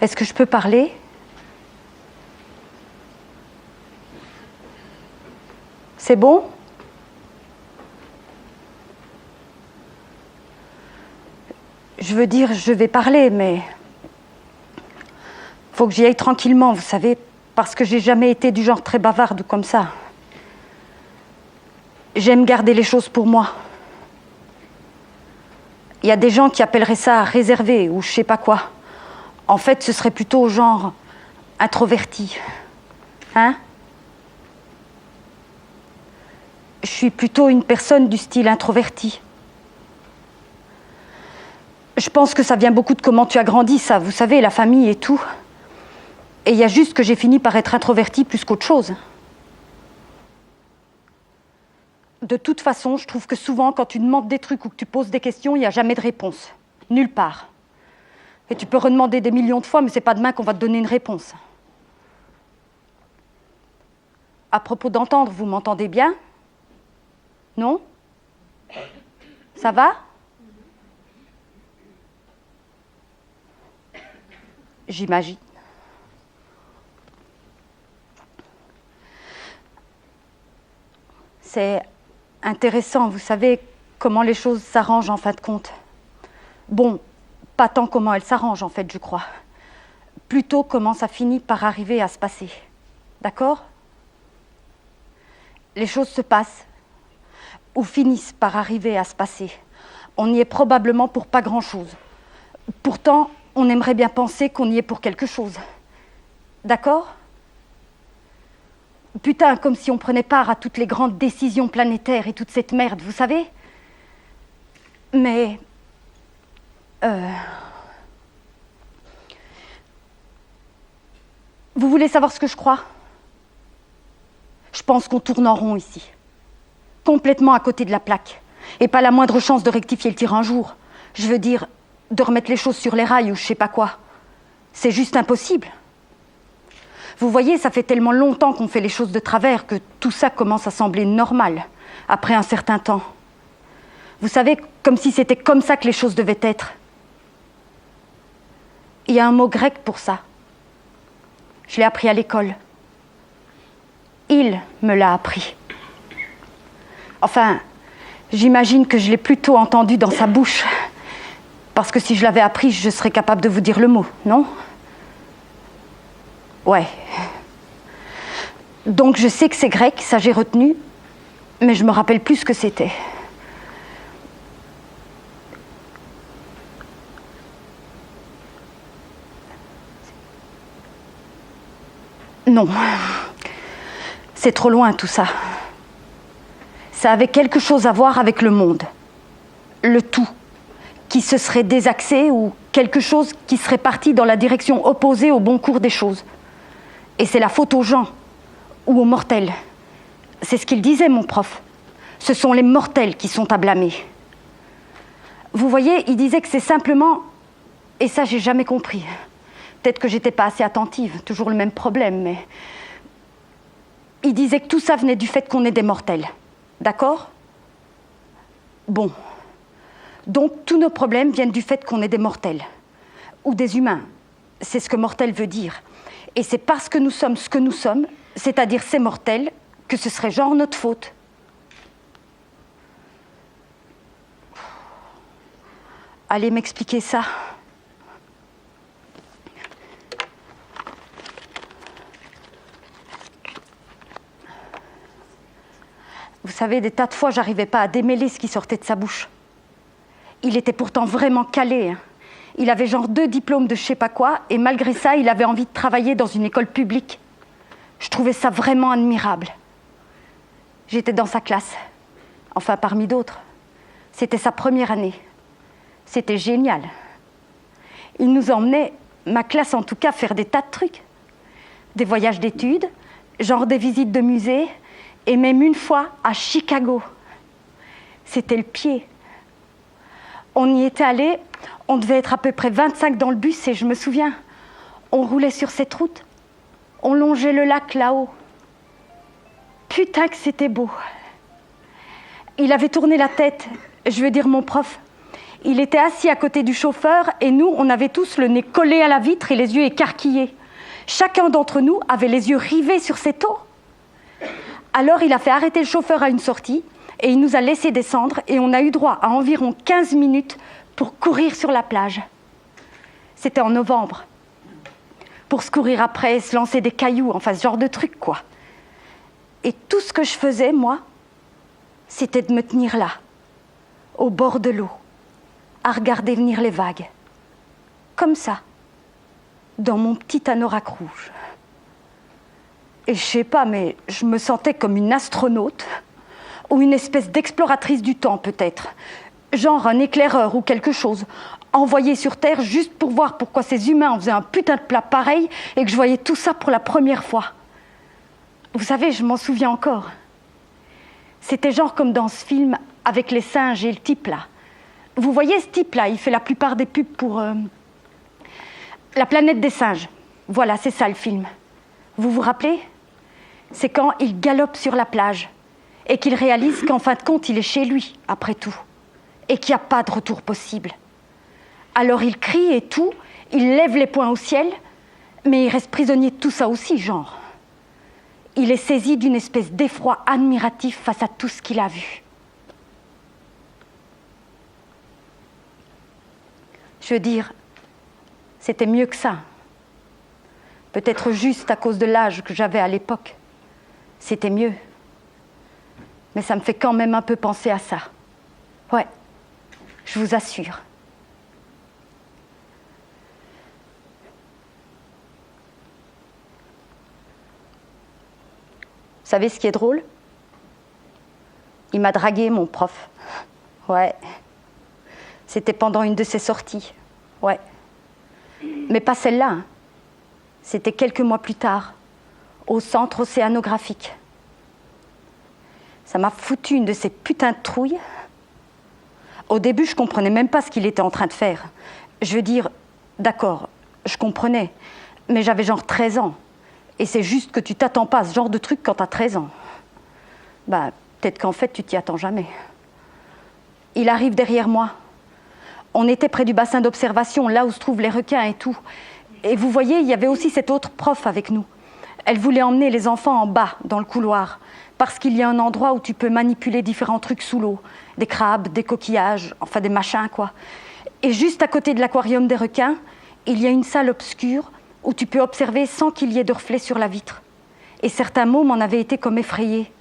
Est-ce que je peux parler? C'est bon? Je veux dire, je vais parler, mais faut que j'y aille tranquillement, vous savez, parce que j'ai jamais été du genre très bavarde comme ça. J'aime garder les choses pour moi. Il y a des gens qui appelleraient ça réservé ou je sais pas quoi. En fait, ce serait plutôt genre introverti. Hein? Je suis plutôt une personne du style introverti. Je pense que ça vient beaucoup de comment tu as grandi, ça, vous savez, la famille et tout. Et il y a juste que j'ai fini par être introvertie plus qu'autre chose. De toute façon, je trouve que souvent, quand tu demandes des trucs ou que tu poses des questions, il n'y a jamais de réponse. Nulle part. Et tu peux redemander des millions de fois, mais c'est pas demain qu'on va te donner une réponse. À propos d'entendre, vous m'entendez bien? Non? Ça va? J'imagine. C'est intéressant, vous savez, comment les choses s'arrangent en fin de compte. Bon, pas tant comment elles s'arrangent en fait, je crois. Plutôt comment ça finit par arriver à se passer. D'accord? Les choses se passent, ou finissent par arriver à se passer. On y est probablement pour pas grand-chose. Pourtant, on aimerait bien penser qu'on y est pour quelque chose. D'accord? Putain, comme si on prenait part à toutes les grandes décisions planétaires et toute cette merde, vous savez? Mais... Vous voulez savoir ce que je crois? Je pense qu'on tourne en rond ici. Complètement à côté de la plaque. Et pas la moindre chance de rectifier le tir un jour. Je veux dire, de remettre les choses sur les rails ou je sais pas quoi. C'est juste impossible. Vous voyez, ça fait tellement longtemps qu'on fait les choses de travers que tout ça commence à sembler normal, après un certain temps. Vous savez, comme si c'était comme ça que les choses devaient être. Il y a un mot grec pour ça. Je l'ai appris à l'école. Il me l'a appris. Enfin, j'imagine que je l'ai plutôt entendu dans sa bouche. Parce que si je l'avais appris, je serais capable de vous dire le mot, non? Ouais. Donc je sais que c'est grec, ça j'ai retenu, mais je me rappelle plus ce que c'était. Non. C'est trop loin tout ça. Ça avait quelque chose à voir avec le monde. Le tout. Qui se serait désaxé ou quelque chose qui serait parti dans la direction opposée au bon cours des choses. Et c'est la faute aux gens ou aux mortels. C'est ce qu'il disait, mon prof. Ce sont les mortels qui sont à blâmer. Vous voyez, il disait que c'est simplement... Et ça, j'ai jamais compris. Peut-être que j'étais pas assez attentive, toujours le même problème, mais... Il disait que tout ça venait du fait qu'on est des mortels. D'accord? Bon. Donc, tous nos problèmes viennent du fait qu'on est des mortels. Ou des humains. C'est ce que mortel veut dire. Et c'est parce que nous sommes ce que nous sommes, c'est-à-dire ces mortels, que ce serait genre notre faute. Allez m'expliquer ça. Vous savez, des tas de fois, j'arrivais pas à démêler ce qui sortait de sa bouche. Il était pourtant vraiment calé. Hein. Il avait genre 2 diplômes de je sais pas quoi, et malgré ça, il avait envie de travailler dans une école publique. Je trouvais ça vraiment admirable. J'étais dans sa classe. Enfin, parmi d'autres. C'était sa première année. C'était génial. Il nous emmenait, ma classe en tout cas, faire des tas de trucs. Des voyages d'études, genre des visites de musées, et même une fois à Chicago. C'était le pied. On y était allés, on devait être à peu près 25 dans le bus et je me souviens, on roulait sur cette route, on longeait le lac là-haut. Putain que c'était beau. Il avait tourné la tête, je veux dire mon prof, Il était assis à côté du chauffeur et nous, on avait tous le nez collé à la vitre et les yeux écarquillés. Chacun d'entre nous avait les yeux rivés sur cette eau. Alors il a fait arrêter le chauffeur à une sortie et il nous a laissé descendre et on a eu droit à environ 15 minutes pour courir sur la plage. C'était en novembre. Pour se courir après, se lancer des cailloux, enfin ce genre de truc, quoi. Et tout ce que je faisais, moi, c'était de me tenir là, au bord de l'eau, à regarder venir les vagues. Comme ça, dans mon petit anorak rouge. Et je sais pas, mais je me sentais comme une astronaute, ou une espèce d'exploratrice du temps, peut-être. Genre un éclaireur ou quelque chose, envoyé sur Terre juste pour voir pourquoi ces humains en faisaient un putain de plat pareil et que je voyais tout ça pour la première fois. Vous savez, je m'en souviens encore. C'était genre comme dans ce film avec les singes et le type là. Vous voyez ce type là, il fait la plupart des pubs pour La planète des singes. Voilà, c'est ça le film. Vous vous rappelez ? C'est quand il galope sur la plage et qu'il réalise qu'en fin de compte, il est chez lui, après tout, et qu'il n'y a pas de retour possible. Alors il crie et tout, il lève les poings au ciel, mais il reste prisonnier de tout ça aussi, genre. Il est saisi d'une espèce d'effroi admiratif face à tout ce qu'il a vu. Je veux dire, c'était mieux que ça. Peut-être juste à cause de l'âge que j'avais à l'époque. C'était mieux. Mais ça me fait quand même un peu penser à ça. Ouais, je vous assure. Vous savez ce qui est drôle ? Il m'a dragué, mon prof. Ouais. C'était pendant une de ses sorties. Ouais. Mais pas celle-là. Hein. C'était quelques mois plus tard, au centre océanographique. Ça m'a foutu une de ces putains de trouilles. Au début, je comprenais même pas ce qu'il était en train de faire. Je veux dire, d'accord, je comprenais, mais j'avais genre 13 ans. Et c'est juste que tu t'attends pas à ce genre de truc quand t'as 13 ans. Bah, peut-être qu'en fait, tu t'y attends jamais. Il arrive derrière moi. On était près du bassin d'observation, là où se trouvent les requins et tout. Et vous voyez, il y avait aussi cette autre prof avec nous. Elle voulait emmener les enfants en bas, dans le couloir, parce qu'il y a un endroit où tu peux manipuler différents trucs sous l'eau. Des crabes, des coquillages, enfin des machins, quoi. Et juste à côté de l'aquarium des requins, il y a une salle obscure où tu peux observer sans qu'il y ait de reflet sur la vitre. Et certains mots m'en avaient été comme effrayés.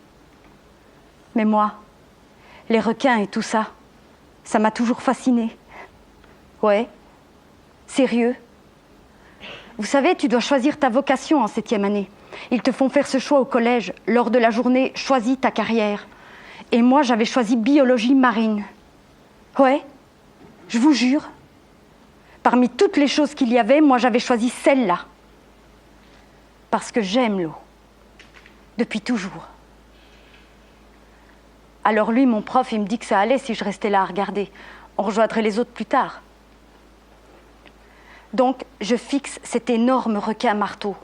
Mais moi, les requins et tout ça, ça m'a toujours fascinée. Ouais, sérieux. Vous savez, tu dois choisir ta vocation en 7e année. Ils te font faire ce choix au collège, lors de la journée « Choisis ta carrière ». Et moi, j'avais choisi biologie marine. Ouais, je vous jure. Parmi toutes les choses qu'il y avait, moi, j'avais choisi celle-là. Parce que j'aime l'eau. Depuis toujours. Alors lui, mon prof, il me dit que ça allait si je restais là à regarder. On rejoindrait les autres plus tard. Donc, je fixe cet énorme requin marteau.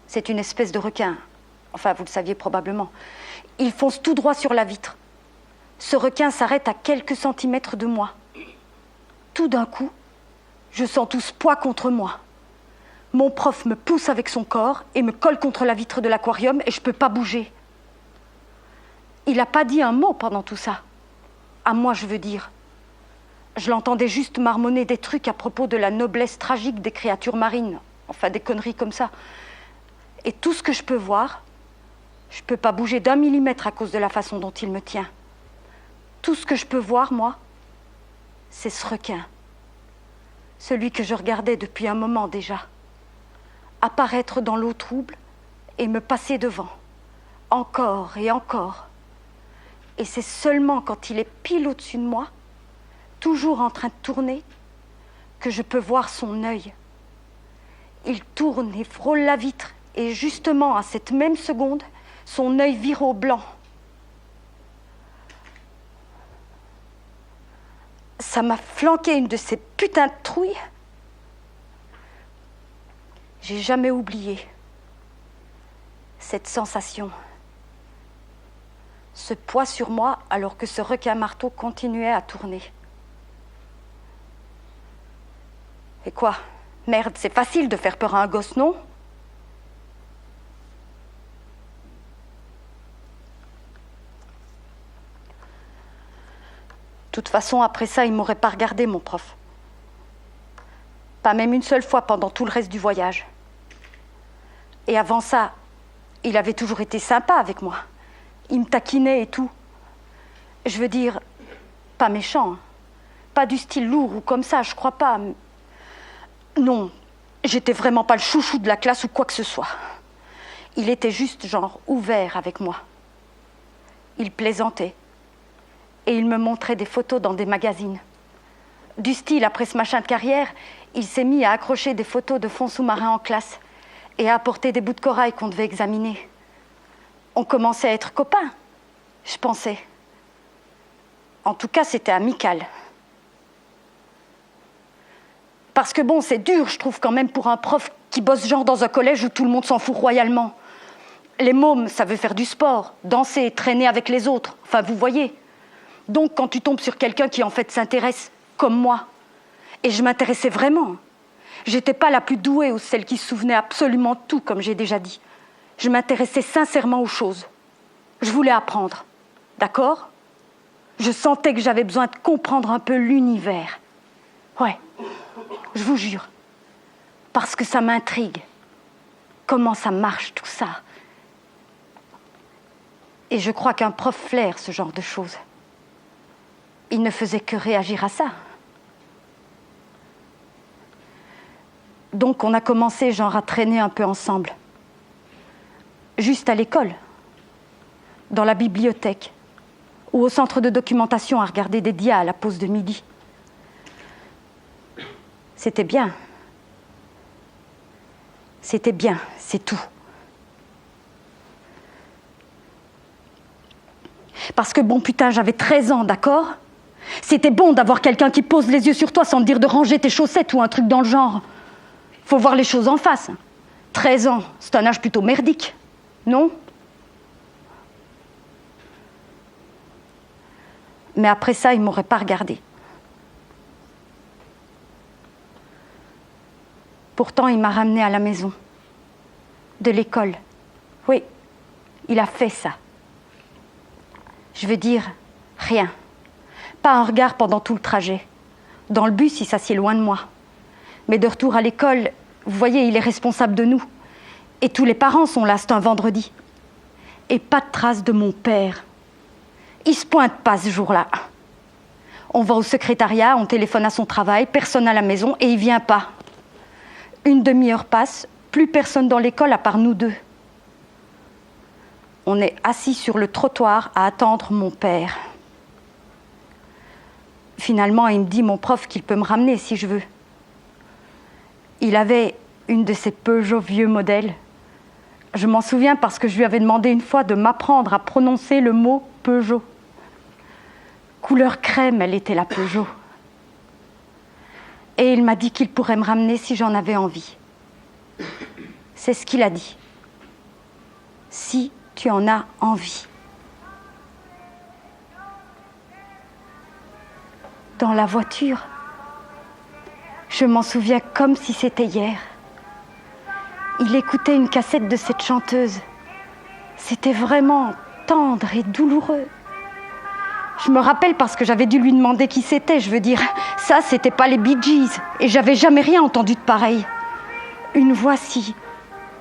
C'est une espèce de requin. Enfin, vous le saviez probablement. Il fonce tout droit sur la vitre. Ce requin s'arrête à quelques centimètres de moi. Tout d'un coup, je sens tout ce poids contre moi. Mon prof me pousse avec son corps et me colle contre la vitre de l'aquarium et je ne peux pas bouger. Il n'a pas dit un mot pendant tout ça. À moi, je veux dire. Je l'entendais juste marmonner des trucs à propos de la noblesse tragique des créatures marines. Enfin, des conneries comme ça. Et tout ce que je peux voir, je ne peux pas bouger d'1 millimètre à cause de la façon dont il me tient. Tout ce que je peux voir, moi, c'est ce requin. Celui que je regardais depuis un moment déjà. Apparaître dans l'eau trouble et me passer devant. Encore et encore. Et c'est seulement quand il est pile au-dessus de moi, toujours en train de tourner, que je peux voir son œil. Il tourne et frôle la vitre, et justement à cette même seconde, son œil vire au blanc. Ça m'a flanqué une de ces putains de trouilles. J'ai jamais oublié cette sensation. Ce poids sur moi alors que ce requin marteau continuait à tourner. Et quoi? Merde, c'est facile de faire peur à un gosse, non? De toute façon, après ça, il m'aurait pas regardé, mon prof. Pas même une seule fois pendant tout le reste du voyage. Et avant ça, il avait toujours été sympa avec moi. Il me taquinait et tout. Je veux dire, pas méchant, hein. Pas du style lourd ou comme ça, je crois pas. Non, j'étais vraiment pas le chouchou de la classe ou quoi que ce soit. Il était juste genre ouvert avec moi. Il plaisantait. Et il me montrait des photos dans des magazines. Du style, après ce machin de carrière, il s'est mis à accrocher des photos de fonds sous-marins en classe et à apporter des bouts de corail qu'on devait examiner. On commençait à être copains, je pensais. En tout cas, c'était amical. Parce que bon, c'est dur, je trouve, quand même, pour un prof qui bosse genre dans un collège où tout le monde s'en fout royalement. Les mômes, ça veut faire du sport, danser, traîner avec les autres. Enfin, vous voyez. Donc, quand tu tombes sur quelqu'un qui, en fait, s'intéresse, comme moi, et je m'intéressais vraiment. J'étais pas la plus douée ou celle qui se souvenait absolument de tout, comme j'ai déjà dit. Je m'intéressais sincèrement aux choses. Je voulais apprendre. D'accord? Je sentais que j'avais besoin de comprendre un peu l'univers. Ouais, je vous jure. Parce que ça m'intrigue. Comment ça marche, tout ça. Et je crois qu'un prof flaire ce genre de choses. Il ne faisait que réagir à ça. Donc on a commencé genre à traîner un peu ensemble. Juste à l'école, dans la bibliothèque, ou au centre de documentation à regarder des dias à la pause de midi. C'était bien. C'était bien, c'est tout. Parce que bon putain, j'avais 13 ans, d'accord? C'était bon d'avoir quelqu'un qui pose les yeux sur toi sans te dire de ranger tes chaussettes ou un truc dans le genre. Faut voir les choses en face. 13 ans, c'est un âge plutôt merdique, non? Mais après ça, il ne m'aurait pas regardé. Pourtant, il m'a ramenée à la maison, de l'école. Oui, il a fait ça. Je veux dire, rien. Pas un regard pendant tout le trajet. Dans le bus, il s'assied loin de moi. Mais de retour à l'école, vous voyez, il est responsable de nous. Et tous les parents sont là, c'est un vendredi. Et pas de trace de mon père. Il se pointe pas ce jour-là. On va au secrétariat, on téléphone à son travail, personne à la maison et il vient pas. Une demi-heure passe, plus personne dans l'école à part nous deux. On est assis sur le trottoir à attendre mon père. Finalement, il me dit, mon prof, qu'il peut me ramener si je veux. Il avait une de ces Peugeot vieux modèles. Je m'en souviens parce que je lui avais demandé une fois de m'apprendre à prononcer le mot Peugeot. Couleur crème, elle était la Peugeot. Et il m'a dit qu'il pourrait me ramener si j'en avais envie. C'est ce qu'il a dit. Si tu en as envie. Dans la voiture, je m'en souviens comme si c'était hier. Il écoutait une cassette de cette chanteuse. C'était vraiment tendre et douloureux. Je me rappelle parce que j'avais dû lui demander qui c'était. Je veux dire, ça, c'était pas les Bee Gees. Et j'avais jamais rien entendu de pareil. Une voix si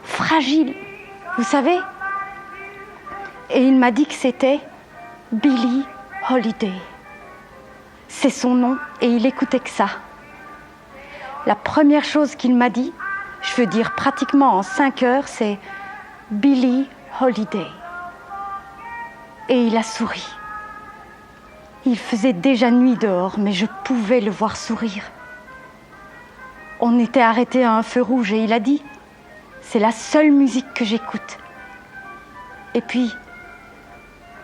fragile, vous savez. Et il m'a dit que c'était Billie Holiday. C'est son nom et il écoutait que ça. La première chose qu'il m'a dit, je veux dire pratiquement en 5 heures, c'est Billie Holiday. Et il a souri. Il faisait déjà nuit dehors, mais je pouvais le voir sourire. On était arrêtés à un feu rouge et il a dit « C'est la seule musique que j'écoute. » Et puis,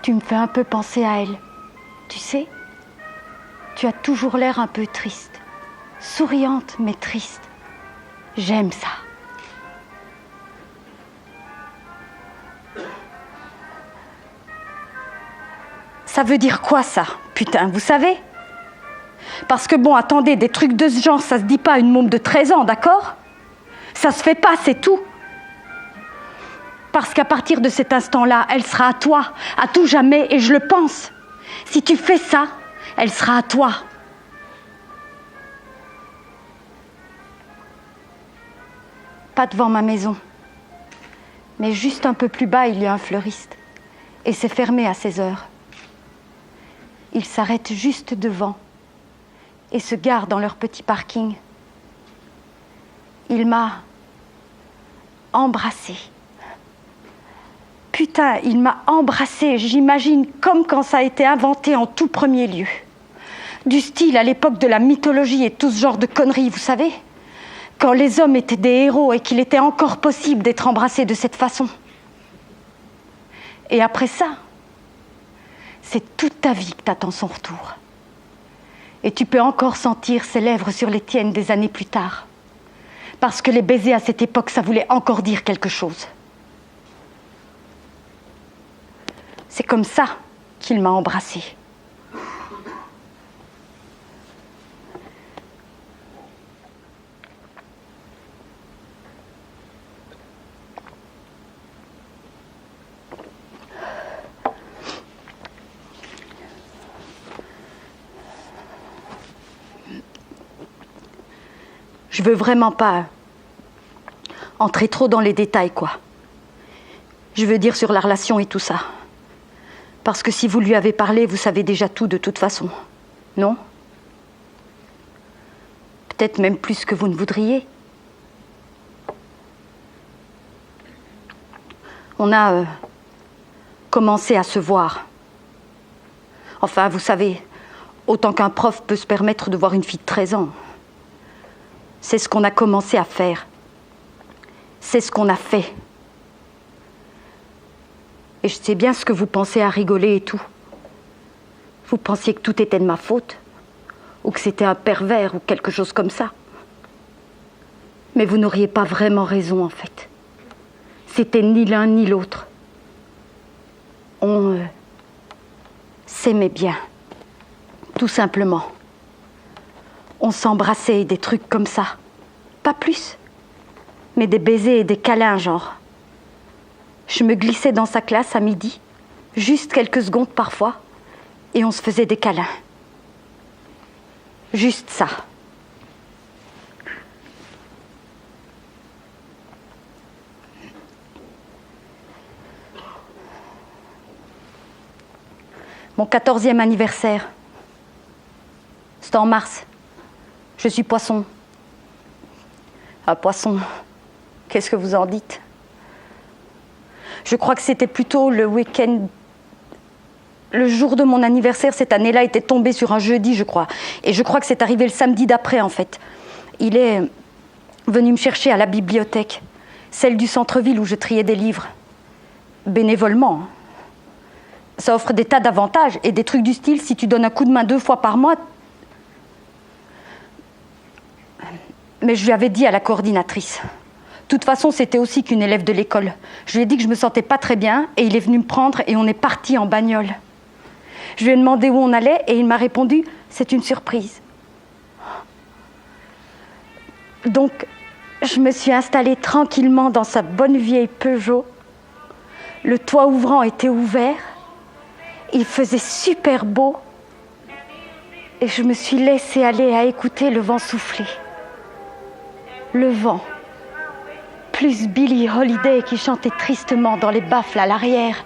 tu me fais un peu penser à elle. Tu sais, tu as toujours l'air un peu triste. Souriante, mais triste. J'aime ça. Ça veut dire quoi, ça, putain, vous savez? Parce que bon, attendez, des trucs de ce genre, ça se dit pas à une môme de 13 ans, d'accord? Ça se fait pas, c'est tout. Parce qu'à partir de cet instant-là, elle sera à toi, à tout jamais, et je le pense. Si tu fais ça, elle sera à toi. Pas devant ma maison, mais juste un peu plus bas, il y a un fleuriste. Et c'est fermé à 16 heures. Ils s'arrêtent juste devant et se garent dans leur petit parking. Il m'a embrassée. Putain, il m'a embrassée, j'imagine, comme quand ça a été inventé en tout premier lieu. Du style à l'époque de la mythologie et tout ce genre de conneries, vous savez? Quand les hommes étaient des héros et qu'il était encore possible d'être embrassé de cette façon. Et après ça, c'est toute ta vie que t'attends son retour. Et tu peux encore sentir ses lèvres sur les tiennes des années plus tard. Parce que les baisers à cette époque, ça voulait encore dire quelque chose. C'est comme ça qu'il m'a embrassée. Je veux vraiment pas entrer trop dans les détails, quoi. Je veux dire sur la relation et tout ça. Parce que si vous lui avez parlé, vous savez déjà tout de toute façon. Non? Peut-être même plus que vous ne voudriez. On a commencé à se voir. Enfin, vous savez, autant qu'un prof peut se permettre de voir une fille de 13 ans. C'est ce qu'on a commencé à faire. C'est ce qu'on a fait. Et je sais bien ce que vous pensez à rigoler et tout. Vous pensiez que tout était de ma faute, ou que c'était un pervers, ou quelque chose comme ça. Mais vous n'auriez pas vraiment raison, en fait. C'était ni l'un ni l'autre. On s'aimait bien, tout simplement. On s'embrassait, des trucs comme ça. Pas plus, mais des baisers et des câlins, genre. Je me glissais dans sa classe à midi, juste quelques secondes parfois, et on se faisait des câlins. Juste ça. Mon 14e anniversaire. C'était en mars. Je suis poisson. Ah, poisson, qu'est-ce que vous en dites? Je crois que c'était plutôt le week-end. Le jour de mon anniversaire, cette année-là, était tombé sur un jeudi, je crois. Et je crois que c'est arrivé le samedi d'après, en fait. Il est venu me chercher à la bibliothèque, celle du centre-ville où je triais des livres. Bénévolement. Ça offre des tas d'avantages et des trucs du style, si tu donnes un coup de main 2 fois par mois. Mais je lui avais dit à la coordinatrice. De toute façon, c'était aussi qu'une élève de l'école. Je lui ai dit que je me sentais pas très bien et il est venu me prendre et on est parti en bagnole. Je lui ai demandé où on allait et il m'a répondu « c'est une surprise ». Donc, je me suis installée tranquillement dans sa bonne vieille Peugeot. Le toit ouvrant était ouvert. Il faisait super beau. Et je me suis laissée aller à écouter le vent souffler. Le vent, plus Billie Holiday qui chantait tristement dans les baffles à l'arrière.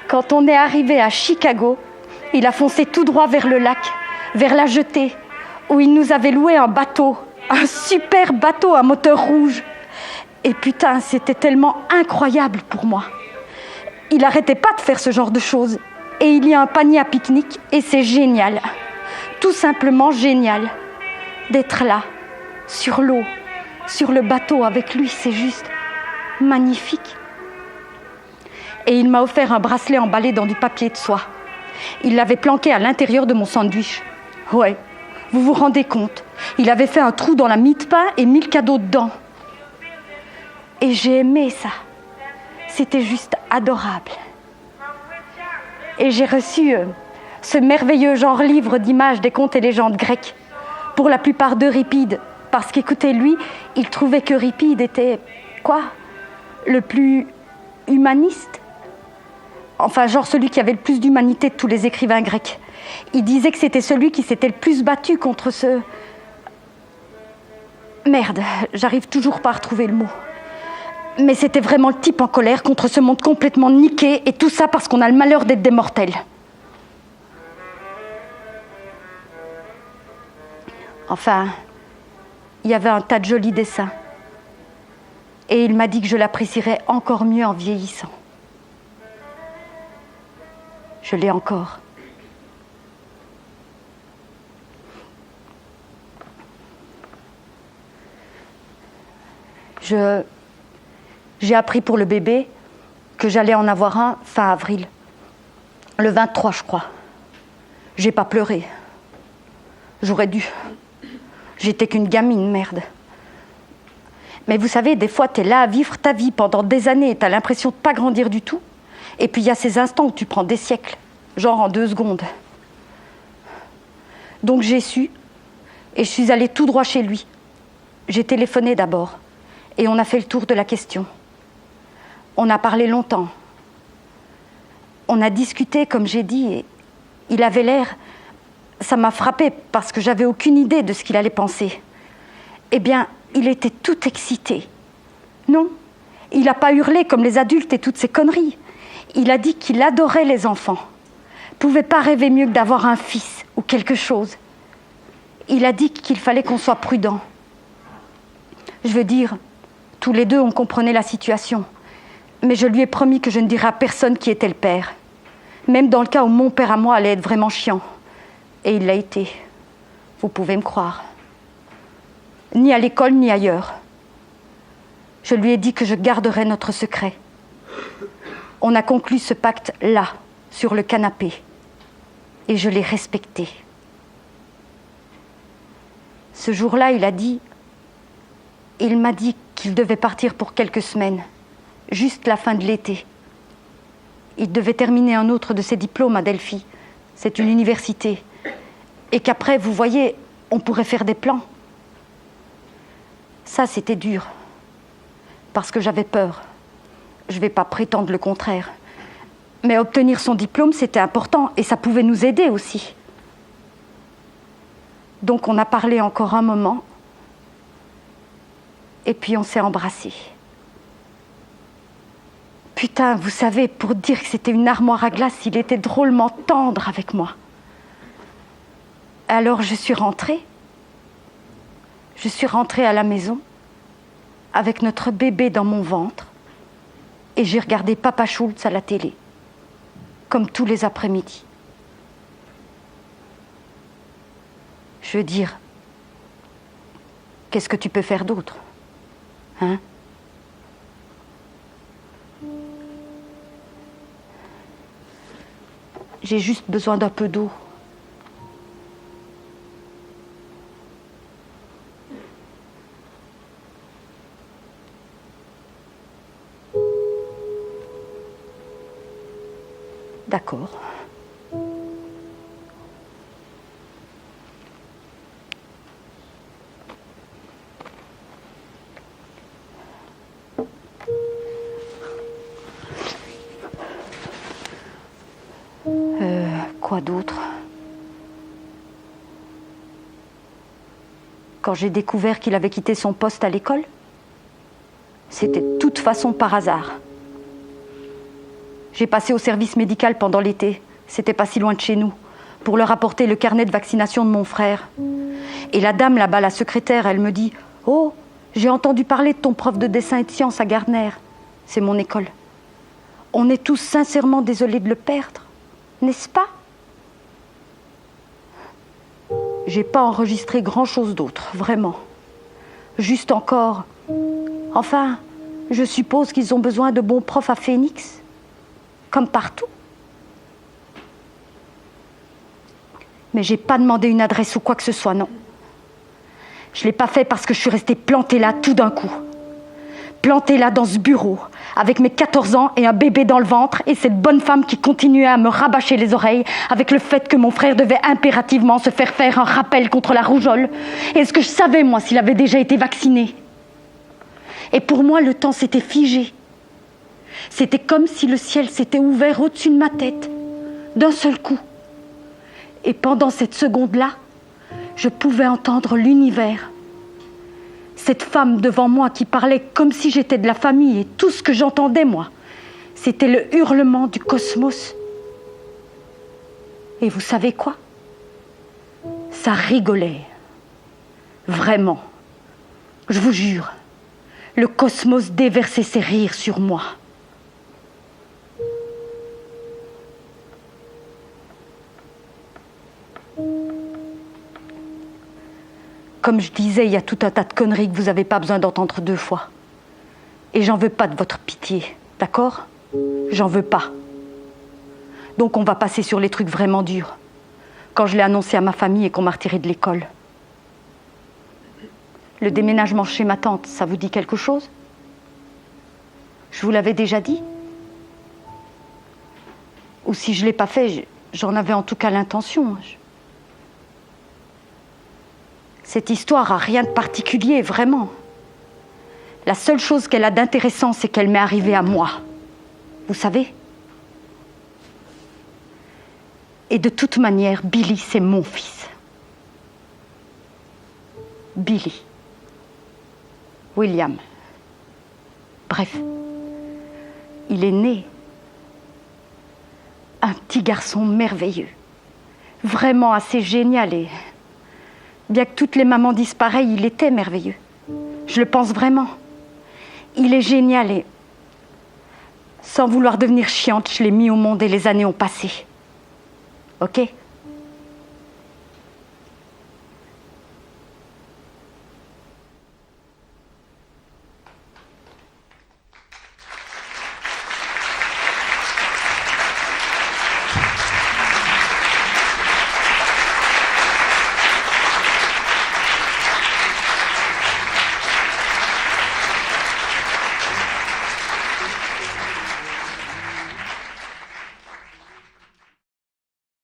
Quand on est arrivé à Chicago, il a foncé tout droit vers le lac, vers la jetée, où il nous avait loué un bateau, un super bateau à moteur rouge. Et putain, c'était tellement incroyable pour moi. Il n'arrêtait pas de faire ce genre de choses. Et il y a un panier à pique-nique et c'est génial. Tout simplement génial. D'être là, sur l'eau, sur le bateau avec lui, c'est juste magnifique. Et il m'a offert un bracelet emballé dans du papier de soie. Il l'avait planqué à l'intérieur de mon sandwich. Ouais, vous vous rendez compte? Il avait fait un trou dans la mie de pain et mis le cadeau dedans. Et j'ai aimé ça. c'était juste adorable. Et j'ai reçu ce merveilleux genre livre d'images des contes et légendes grecques, pour la plupart d'Euripide, parce qu'écoutez, lui, il trouvait qu'Euripide était, le plus humaniste. Enfin, genre celui qui avait le plus d'humanité de tous les écrivains grecs. Il disait que c'était celui qui s'était le plus battu contre ce... Merde, j'arrive toujours pas à retrouver le mot. Mais c'était vraiment le type en colère contre ce monde complètement niqué, et tout ça parce qu'on a le malheur d'être des mortels. Enfin, il y avait un tas de jolis dessins. Et il m'a dit que je l'apprécierais encore mieux en vieillissant. Je l'ai encore. J'ai appris pour le bébé que j'allais en avoir un fin avril. Le 23, je crois. J'ai pas pleuré. J'aurais dû. J'étais qu'une gamine, merde. Mais vous savez, des fois, t'es là à vivre ta vie pendant des années et t'as l'impression de pas grandir du tout. Et puis, il y a ces instants où tu prends des siècles, genre en 2 secondes. Donc, j'ai su et je suis allée tout droit chez lui. J'ai téléphoné d'abord et on a fait le tour de la question. On a parlé longtemps. On a discuté, comme j'ai dit, et il avait l'air... Ça m'a frappée parce que j'avais aucune idée de ce qu'il allait penser. Eh bien, il était tout excité. Non, il n'a pas hurlé comme les adultes et toutes ces conneries. Il a dit qu'il adorait les enfants. Pouvait pas rêver mieux que d'avoir un fils ou quelque chose. Il a dit qu'il fallait qu'on soit prudent. Je veux dire, tous les deux, on comprenait la situation. Mais je lui ai promis que je ne dirais à personne qui était le père. Même dans le cas où mon père à moi allait être vraiment chiant. Et il l'a été. Vous pouvez me croire. Ni à l'école, ni ailleurs. Je lui ai dit que je garderais notre secret. On a conclu ce pacte là, sur le canapé. Et je l'ai respecté. Ce jour-là, il m'a dit qu'il devait partir pour quelques semaines, juste la fin de l'été. Il devait terminer un autre de ses diplômes à Delphi. C'est une université. Et qu'après, vous voyez, on pourrait faire des plans. Ça, c'était dur. Parce que j'avais peur. Je ne vais pas prétendre le contraire. Mais obtenir son diplôme, c'était important et ça pouvait nous aider aussi. Donc on a parlé encore un moment et puis on s'est embrassés. Putain, vous savez, pour dire que c'était une armoire à glace, il était drôlement tendre avec moi. Alors je suis rentrée. Je suis rentrée à la maison avec notre bébé dans mon ventre et j'ai regardé Papa Schultz à la télé, comme tous les après-midi. Je veux dire, qu'est-ce que tu peux faire d'autre, hein? J'ai juste besoin d'un peu d'eau. D'accord. Quoi d'autre? Quand j'ai découvert qu'il avait quitté son poste à l'école, c'était de toute façon par hasard. J'ai passé au service médical pendant l'été, c'était pas si loin de chez nous, pour leur apporter le carnet de vaccination de mon frère. Et la dame là-bas, la secrétaire, elle me dit « Oh, j'ai entendu parler de ton prof de dessin et de sciences à Gardner. » C'est mon école. On est tous sincèrement désolés de le perdre, n'est-ce pas? J'ai pas enregistré grand-chose d'autre, vraiment. Juste encore. Enfin, je suppose qu'ils ont besoin de bons profs à Phoenix, comme partout. Mais j'ai pas demandé une adresse ou quoi que ce soit, non. Je l'ai pas fait parce que je suis restée plantée là tout d'un coup. Plantée là dans ce bureau, avec mes 14 ans et un bébé dans le ventre, et cette bonne femme qui continuait à me rabâcher les oreilles avec le fait que mon frère devait impérativement se faire un rappel contre la rougeole. Est-ce que je savais, moi, s'il avait déjà été vacciné? Et pour moi, le temps s'était figé. C'était comme si le ciel s'était ouvert au-dessus de ma tête, d'un seul coup. Et pendant cette seconde-là, je pouvais entendre l'univers. Cette femme devant moi qui parlait comme si j'étais de la famille, et tout ce que j'entendais, moi, c'était le hurlement du cosmos. Et vous savez quoi? Ça rigolait. Vraiment. Je vous jure, le cosmos déversait ses rires sur moi. Comme je disais, il y a tout un tas de conneries que vous n'avez pas besoin d'entendre 2 fois. Et j'en veux pas de votre pitié, d'accord? J'en veux pas. Donc on va passer sur les trucs vraiment durs. Quand je l'ai annoncé à ma famille et qu'on m'a retirée de l'école. Le déménagement chez ma tante, ça vous dit quelque chose? Je vous l'avais déjà dit? Ou si je ne l'ai pas fait, j'en avais en tout cas l'intention. Cette histoire a rien de particulier, vraiment. La seule chose qu'elle a d'intéressant, c'est qu'elle m'est arrivée à moi. Vous savez? Et de toute manière, Billy, c'est mon fils. Billy. William. Bref, il est né. Un petit garçon merveilleux. Vraiment assez génial et... Bien que toutes les mamans disent pareil, il était merveilleux. Je le pense vraiment. Il est génial et... Sans vouloir devenir chiante, je l'ai mis au monde et les années ont passé. Ok ?